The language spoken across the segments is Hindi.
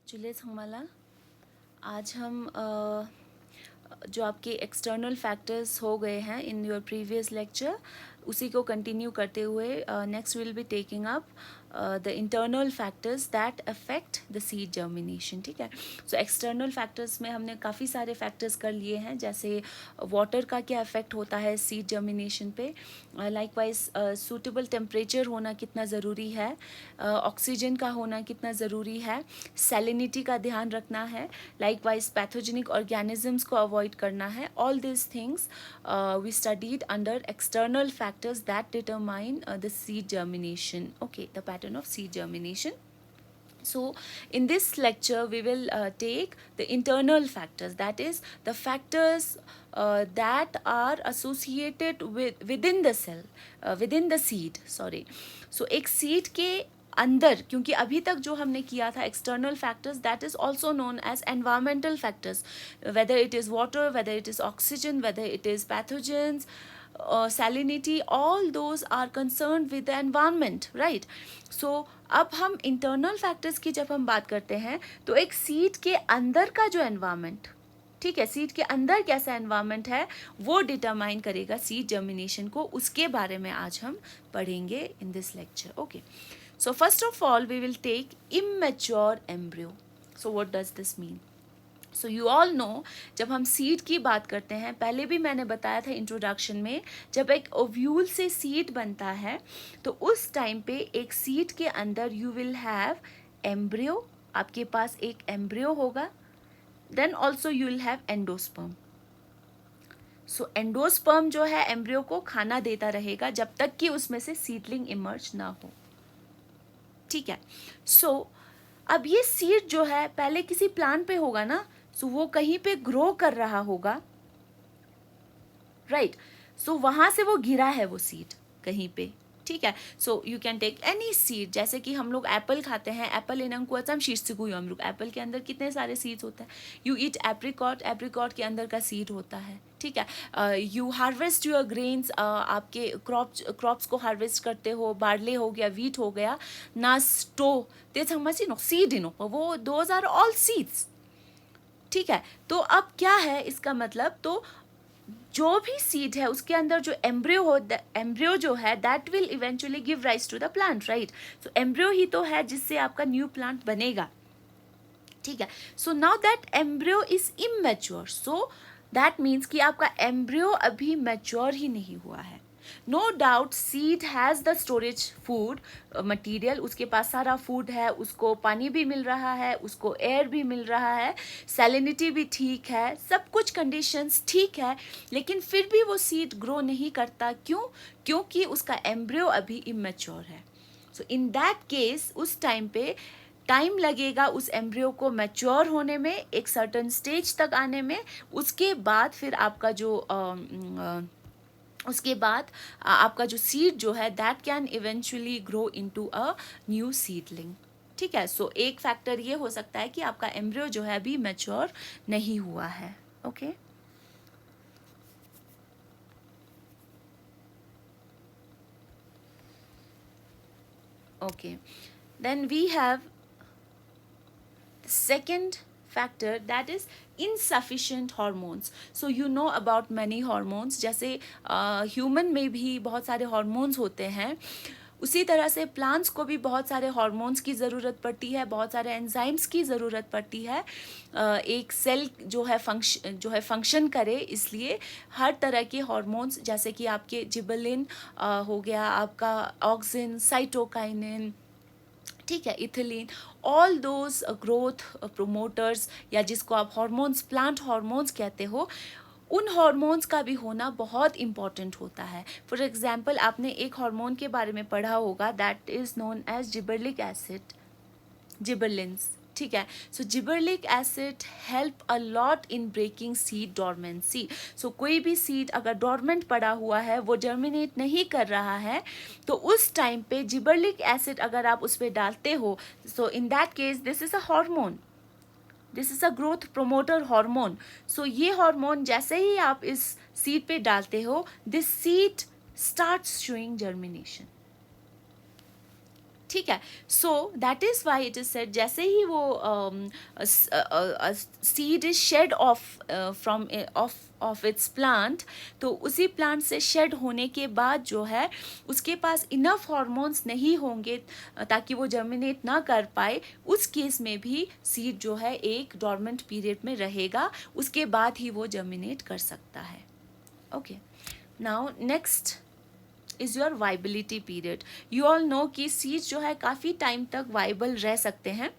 जुले संगमाला आज हम जो आपके एक्सटर्नल फैक्टर्स हो गए हैं इन योर प्रीवियस लेक्चर उसी को कंटिन्यू करते हुए next will be taking up the internal factors that affect the seed germination. ठीक है. सो एक्सटर्नल फैक्टर्स में हमने काफ़ी सारे फैक्टर्स कर लिए हैं, जैसे वाटर का क्या इफेक्ट होता है सीड जर्मिनेशन पे, लाइकवाइज सूटेबल टेम्परेचर होना कितना ज़रूरी है, ऑक्सीजन का होना कितना ज़रूरी है, सैलिनिटी का ध्यान रखना है, लाइकवाइज पैथोजेनिक ऑर्गेनिजम्स को अवॉइड करना है. All this things we studied under external factors that determine the seed germination. Okay, the pattern of seed germination. So in this lecture we will take the internal factors, that is the factors that are associated with within the cell, within the seed, sorry. So एक seed के अंदर, क्योंकि अभी तक जो हमने किया था external factors, that is also known as environmental factors, whether it is water, whether it is oxygen, whether it is pathogens, salinity, all those are concerned with the environment, right? So अब हम इंटरनल फैक्टर्स की जब हम बात करते हैं तो एक सीड के अंदर का जो एनवायरमेंट, ठीक है, सीड के अंदर कैसा एनवायरमेंट है वो डिटरमाइन करेगा सीड जर्मिनेशन को. उसके बारे में आज हम पढ़ेंगे in this lecture. Okay, so first of all we will take immature embryo. So what does this mean? So you all know, जब हम सीड की बात करते हैं, पहले भी मैंने बताया था इंट्रोडक्शन में, जब एक ओव्यूल से सीड बनता है तो उस टाइम पे एक सीड के अंदर यू विल हैव एम्ब्रियो, आपके पास एक एम्ब्रियो होगा, then also you will have endosperm. So endosperm जो है एम्ब्रियो को खाना देता रहेगा जब तक कि उसमें से सीडलिंग इमर्ज ना हो. ठीक है. सो अब ये सीड जो है पहले किसी प्लांट पे होगा ना, सो वो कहीं पे ग्रो कर रहा होगा, राइट. सो वहां से वो गिरा है वो सीड कहीं पे. ठीक है. So you can take any seed, जैसे कि हम लोग एप्पल खाते हैं, एप्पल इन अंकुअम शीर्षगु अमरुक, एप्पल के अंदर कितने सारे सीड्स होते हैं. यू ईट एप्रिकॉट, एप्रिकॉट के अंदर का सीड होता है. ठीक है. यू हार्वेस्ट योर ग्रेन्स, आपके क्रॉप्स को हार्वेस्ट करते हो, बार्ले हो गया, वीट हो गया, नास्टो, ते समझी नो सीड इनो, वो दोज आर ऑल सीड्स. ठीक है. तो अब क्या है इसका मतलब, तो जो भी सीड है उसके अंदर जो एम्ब्रियो जो है that will eventually give rise to the plant, right. So embryo ही तो है जिससे आपका न्यू प्लांट बनेगा. ठीक है. So now that embryo is immature, so that means कि आपका एम्ब्रियो अभी मैच्योर ही नहीं हुआ है. No doubt seed has the storage food material, उसके पास सारा फूड है, उसको पानी भी मिल रहा है, उसको एयर भी मिल रहा है, सैलिनिटी भी ठीक है, सब कुछ कंडीशंस ठीक है, लेकिन फिर भी वो सीड ग्रो नहीं करता. क्यों? क्योंकि उसका एम्ब्रियो अभी इमेच्योर है. सो इन दैट केस उस टाइम पे टाइम लगेगा उस एम्ब्रियो को मैच्योर होने में, एक सर्टन स्टेज तक आने में. उसके बाद फिर आपका जो उसके बाद आपका जो सीड जो है that can eventually grow into a new seedling. ठीक है. सो एक फैक्टर ये हो सकता है कि आपका एम्ब्रियो जो है अभी मैच्योर नहीं हुआ है. Okay. Okay, then we have second factor, that is insufficient hormones. So you know about many hormones, जैसे ह्यूमन में भी बहुत सारे hormones होते हैं, उसी तरह से प्लांट्स को भी बहुत सारे हार्मोन्स की ज़रूरत पड़ती है, बहुत सारे एंजाइम्स की ज़रूरत पड़ती है. एक सेल जो है फंक्शन करे, इसलिए हर तरह के हार्मोन्स, जैसे कि आपके जिबलिन हो गया, आपका ऑक्सिन, साइटोकाइनिन, ठीक है, ethylene, all those growth promoters, या जिसको आप हार्मोन्स, प्लांट हार्मोन्स कहते हो, उन हार्मोन्स का भी होना बहुत इम्पॉर्टेंट होता है. फॉर एग्जाम्पल आपने एक हार्मोन के बारे में पढ़ा होगा, that is known as gibberellic acid, gibberellins. ठीक है. So gibberellic acid help a lot in breaking seed dormancy. So कोई भी सीड अगर डॉर्मेंट पड़ा हुआ है, वो जर्मिनेट नहीं कर रहा है, तो उस टाइम पे जिबर्लिक एसिड अगर आप उस पर डालते हो, so in that case this is a hormone, this is a growth promoter hormone. So ये हार्मोन जैसे ही आप इस सीड पे डालते हो, this seed starts showing germination. ठीक है. So that is why it is said जैसे ही वो seed is shed off from off its plant, तो उसी प्लांट से शेड होने के बाद जो है उसके पास इनफ हार्मोन्स नहीं होंगे ताकि वो जर्मिनेट ना कर पाए, उस केस में भी सीड जो है एक डॉर्मेंट पीरियड में रहेगा, उसके बाद ही वो जर्मिनेट कर सकता है. Okay, now next is your viability period. You all no कि सीड्स जो है काफ़ी टाइम तक वाइबल रह सकते हैं.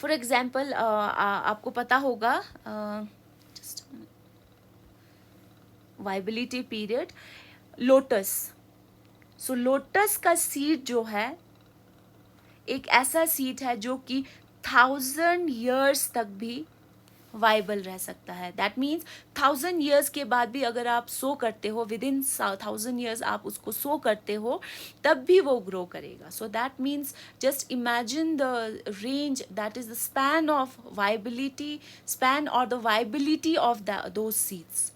फॉर एग्जाम्पल आपको पता होगा वाइबिलिटी पीरियड लोटस. सो लोटस का सीड जो है एक ऐसा सीड है जो कि 1000 years तक भी वाइबल रह सकता है. दैट मीन्स 1000 years के बाद भी अगर आप सो करते हो, विद इन 1000 years आप उसको सो करते हो, तब भी वो ग्रो करेगा. So that means just imagine the range, that is the span of viability, span और the viability of those seeds.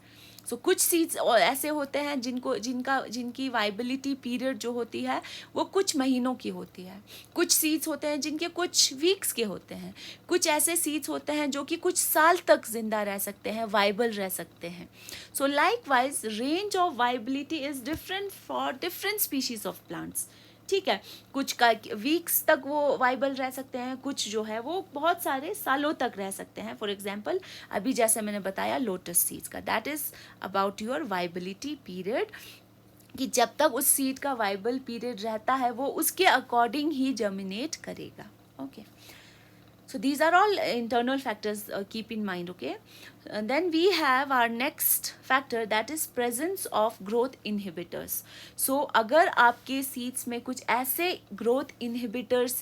So कुछ सीड्स ऐसे होते हैं जिनकी वाइबिलिटी पीरियड जो होती है वो कुछ महीनों की होती है. कुछ सीड्स होते हैं जिनके कुछ वीक्स के होते हैं. कुछ ऐसे सीड्स होते हैं जो कि कुछ साल तक जिंदा रह सकते हैं, वाइबल रह सकते हैं. सो likewise range of viability is different for different species of plants. ठीक है, कुछ का वीक्स तक वो वाइबल रह सकते हैं, कुछ जो है वो बहुत सारे सालों तक रह सकते हैं. फॉर एग्जांपल अभी जैसे मैंने बताया लोटस सीड्स का, that is about your viability period, कि जब तक उस सीड का वाइबल पीरियड रहता है वो उसके अकॉर्डिंग ही जर्मिनेट करेगा. Okay, so these are all internal factors, keep in mind. Okay, then we have our next factor, that is presence of growth inhibitors. So अगर आपके seeds में कुछ ऐसे growth inhibitors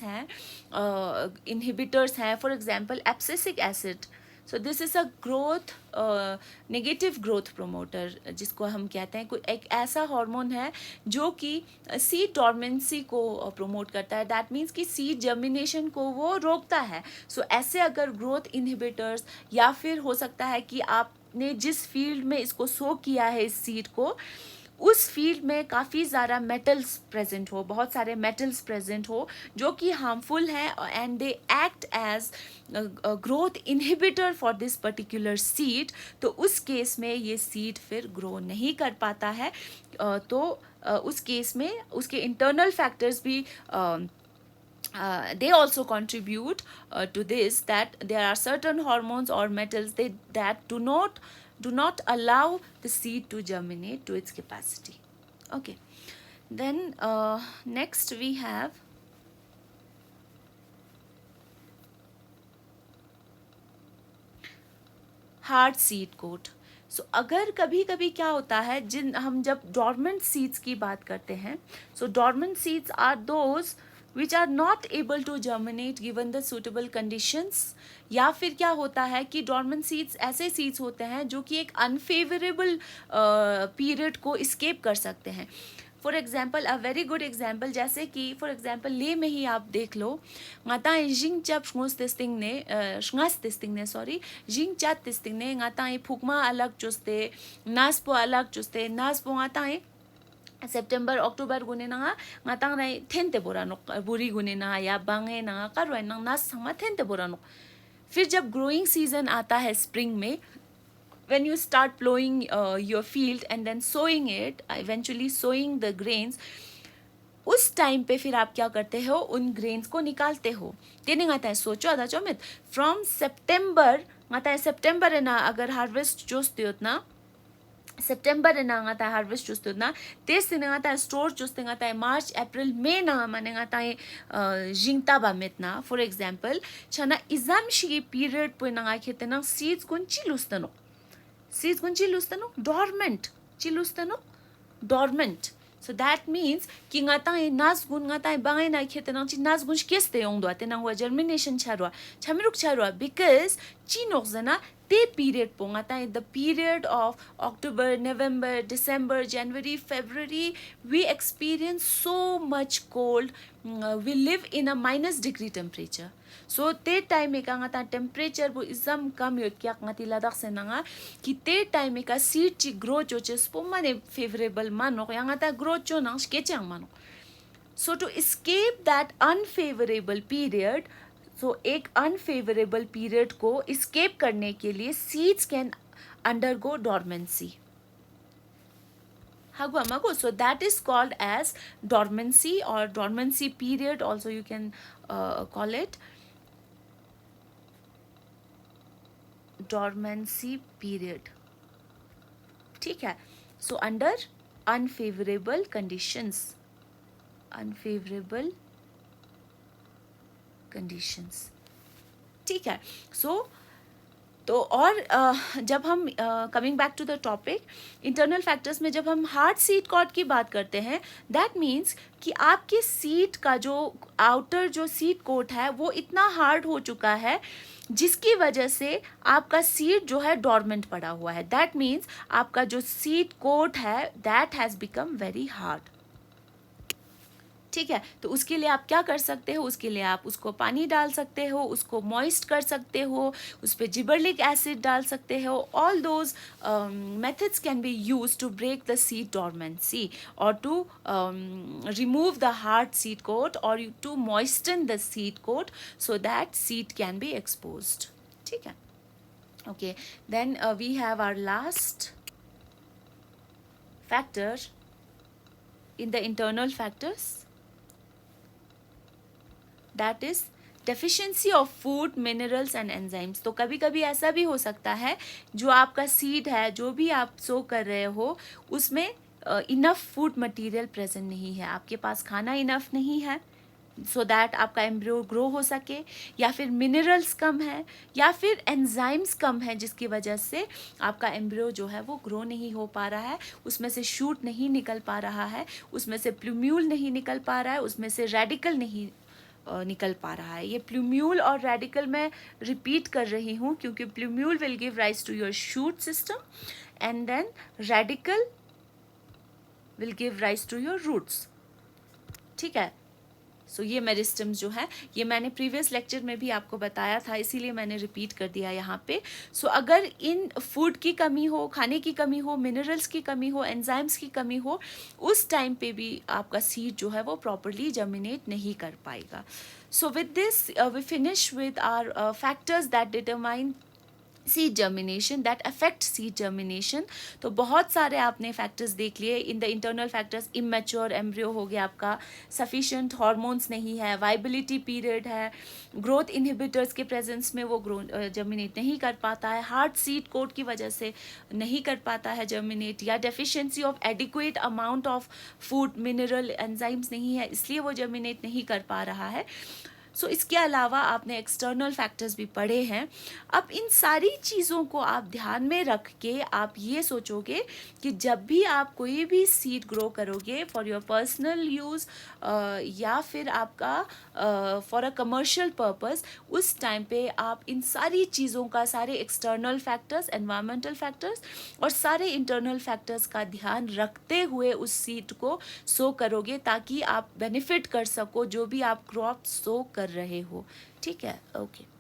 हैं, for example abscisic acid. So this is a growth negative growth promoter, जिसको हम कहते हैं. कोई एक ऐसा हार्मोन है जो कि सीड डॉर्मेंसी को प्रमोट करता है. दैट मीन्स कि सीड जर्मिनेशन को वो रोकता है. सो ऐसे अगर ग्रोथ इनहिबिटर्स, या फिर हो सकता है कि आपने जिस फील्ड में इसको सो किया है इस सीड को, उस फील्ड में काफ़ी ज़्यादा मेटल्स प्रेजेंट हो, बहुत सारे मेटल्स प्रेजेंट हो जो कि हार्मफुल हैं, and they act as growth inhibitor for this particular seed. तो उस केस में ये सीड फिर ग्रो नहीं कर पाता है. तो उस केस में उसके इंटरनल फैक्टर्स भी they also contribute to this, that there are certain hormones or metals that do not allow the seed to germinate to its capacity. Okay, then next we have hard seed coat. सो अगर कभी कभी क्या होता है, हम जब डॉर्मेंट सीड्स की बात करते हैं, so dormant seeds are those which are not able to germinate given the suitable conditions. या फिर क्या होता है कि डॉर्मेंट सीड्स ऐसे सीड्स होते हैं जो कि एक अनफेवरेबल पीरियड को स्केप कर सकते हैं. For example a very good example, जैसे कि फॉर एग्जाम्पल ले में ही आप देख लो, जिंग चात टेस्टिंग ने ngata फुकमा अलग चुस्ते, नासपो अलग चुस्ते, नासपो ngata सेप्टेम्बर अक्टोबर गुने ना ngatang rai थेंते बोरानो बुरी गुने ना या बांगे ना कारोय ना नास संगा थेंते बोरानो. फिर जब ग्रोइंग सीजन आता है स्प्रिंग में, when you start plowing your field and then sowing it, eventually sowing the grains, उस टाइम पे फिर आप क्या करते हो, उन ग्रेन्स को निकालते हो. तेने आता है सोचो आधा चौमित फ्रॉम सेप्टेम्बर आता है, सेप्टेम्बर है ना अगर हार्वेस्ट जोस्ते उतना सेप्टेम्बर ना ngata harvest chusto na tes ne ngata store chuste ngata March April May na mane ngata jingta ba metna. For example chana izam shi period po na khete na seeds kun chilustano dormant chilustano dormant. So that means कि ngata nas gun ngata bangai na khete na chi nas gun keste yong do ate na germination charwa chamiruk charwa, because chinok zana ते period po ngata, the period of October, November, December, January, February, we experience so much cold. We live in a -degree temperature. So ते time में का ngata temperature वो इसम कम योत क्या ngati ladak से नंगा कि ते time में का seed ची grow जो चेस पो माने favorable मानो या ngata grow जो नंग स्केचेंग मानो. So to escape that unfavourable period, so एक अनफेवरेबल पीरियड को escape करने के लिए seeds can undergo dormancy. Hagwamago. So that is called as dormancy, or dormancy period also you can call it. Dormancy period. ठीक है. So under unfavorable conditions. Unfavorable conditions. ठीक है. So तो और जब हम coming back to the topic, internal factors में जब हम हार्ड सीड कॉर्ड की बात करते हैं, दैट मीन्स कि आपके सीड का जो आउटर जो सीड कोट है वो इतना हार्ड हो चुका है जिसकी वजह से आपका सीड जो है डॉर्मेंट पड़ा हुआ है. दैट मीन्स आपका जो सीड कोट है that has become very hard. ठीक है. तो उसके लिए आप क्या कर सकते हो, उसके लिए आप उसको पानी डाल सकते हो, उसको मॉइस्ट कर सकते हो, उस पर जिबरलिक एसिड डाल सकते हो. All those methods can be use to break the seed dormancy और to remove the hard seed coat और to moisten the seed coat so that seed can be exposed. ठीक है. Okay, then we have our last factor in the internal factors, that is deficiency of food, minerals and enzymes. तो कभी कभी ऐसा भी हो सकता है जो आपका सीड है, जो भी आप सो कर रहे हो, उसमें इनफ फूड मटेरियल प्रेजेंट नहीं है, आपके पास खाना इनफ नहीं है सो दैट आपका एम्ब्रियो ग्रो हो सके, या फिर मिनरल्स कम है, या फिर एंजाइम्स कम है जिसकी वजह से आपका एम्ब्रियो जो है वो ग्रो नहीं हो पा रहा है, उसमें से शूट नहीं निकल पा रहा है, उसमें से प्लूम्यूल नहीं निकल पा रहा है, उसमें से रेडिकल नहीं निकल पा रहा है. ये प्लूम्यूल और रेडिकल मैं रिपीट कर रही हूँ क्योंकि plumule will give rise to your shoot system and then radicle will give rise to your roots. ठीक है. सो ये मेरिस्टम्स जो है ये मैंने प्रीवियस लेक्चर में भी आपको बताया था, इसीलिए मैंने रिपीट कर दिया यहाँ पे. सो अगर इन फूड की कमी हो, खाने की कमी हो, मिनरल्स की कमी हो, एंजाइम्स की कमी हो, उस टाइम पे भी आपका सीड जो है वो प्रॉपरली जर्मिनेट नहीं कर पाएगा. So with this we finish with our factors that determine seed germination, that affect seed germination. तो बहुत सारे आपने फैक्टर्स देख लिए. In the internal factors immature embryo हो गया आपका, सफिशिएंट हार्मोन्स नहीं है, वाइबिलिटी पीरियड है, ग्रोथ इनहिबिटर्स के प्रेजेंस में वो ग्रो जर्मिनेट नहीं कर पाता है, हार्ड सीड कोट की वजह से नहीं कर पाता है जर्मिनेट, या deficiency of adequate amount of food, mineral, enzymes नहीं है इसलिए वो जर्मिनेट नहीं कर पा रहा है. सो इसके अलावा आपने एक्सटर्नल फैक्टर्स भी पढ़े हैं. अब इन सारी चीज़ों को आप ध्यान में रख के आप ये सोचोगे कि जब भी आप कोई भी सीड ग्रो करोगे फॉर योर पर्सनल यूज़ या फिर आपका फॉर अ कमर्शियल पर्पस, उस टाइम पे आप इन सारी चीज़ों का, सारे एक्सटर्नल फैक्टर्स, एनवायरमेंटल फैक्टर्स और सारे इंटरनल फैक्टर्स का ध्यान रखते हुए उस सीड को सो करोगे ताकि आप बेनिफिट कर सको जो भी आप क्रॉप सो कर रहे हो. ठीक है. ओके.